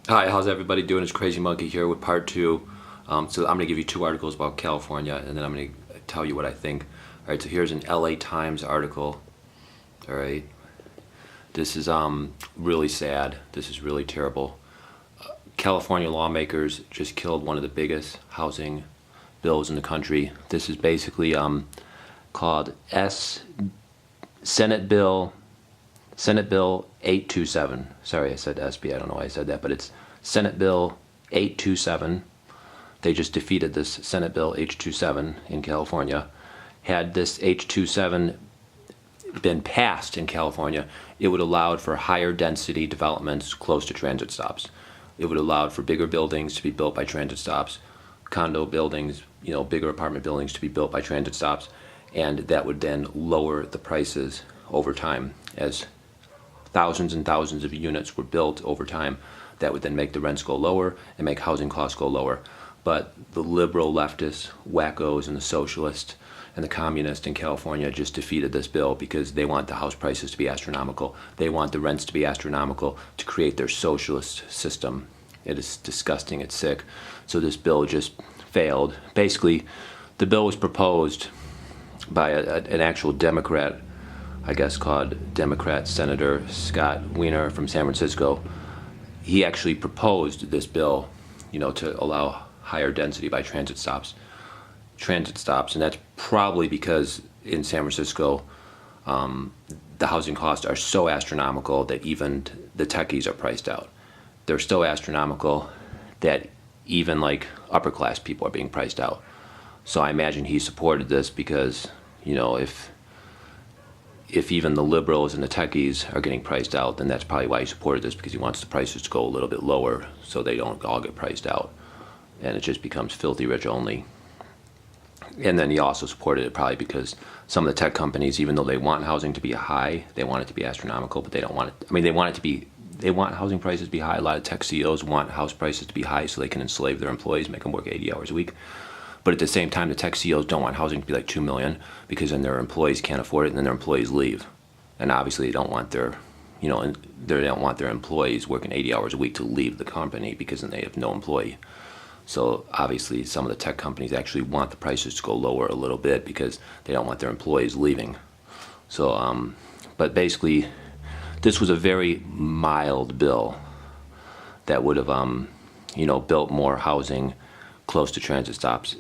Hi, how's everybody doing? It's Crazy Monkey here with part two. So I'm going to give you two articles about California, and then I'm going to tell you what I think. All right, so here's an LA Times article. All right, this is really sad. This is really terrible. California lawmakers just killed one of the biggest housing bills in the country. This is basically called Senate Bill Senate Bill 827. Sorry, I said SB. I don't know why I said that, but it's Senate Bill 827. They just defeated this Senate Bill H27 in California. Had this H27 been passed in California, it would allow for higher density developments close to transit stops. It would allow for bigger buildings to be built by transit stops, condo buildings, bigger apartment buildings to be built by transit stops, and that would then lower the prices over time as thousands and thousands of units were built over time. That would then make the rents go lower and make housing costs go lower. But the liberal leftists, wackos, and the socialists and the communists in California just defeated this bill because they want the house prices to be astronomical. They want the rents to be astronomical to create their socialist system. It is disgusting. It's sick. So this bill just failed. Basically, the bill was proposed by an actual Democrat, I guess called Democrat Senator Scott Wiener from San Francisco. He actually proposed this bill, to allow higher density by transit stops, and that's probably because in San Francisco, the housing costs are so astronomical that even the techies are priced out. They're so astronomical that even like upper class people are being priced out. So I imagine he supported this because, if even the liberals and the techies are getting priced out, then that's probably why he supported this, because he wants the prices to go a little bit lower so they don't all get priced out and it just becomes filthy rich only. And then he also supported it probably because some of the tech companies, even though they want housing to be high, they want it to be astronomical, but they don't want it. I mean, they want housing prices to be high. A lot of tech CEOs want house prices to be high so they can enslave their employees, make them work 80 hours a week. But at the same time, the tech CEOs don't want housing to be like 2 million because then their employees can't afford it and then their employees leave. And obviously they don't want their, they don't want their employees working 80 hours a week to leave the company because then they have no employee. So obviously some of the tech companies actually want the prices to go lower a little bit because they don't want their employees leaving. So, but basically this was a very mild bill that would have, built more housing close to transit stops.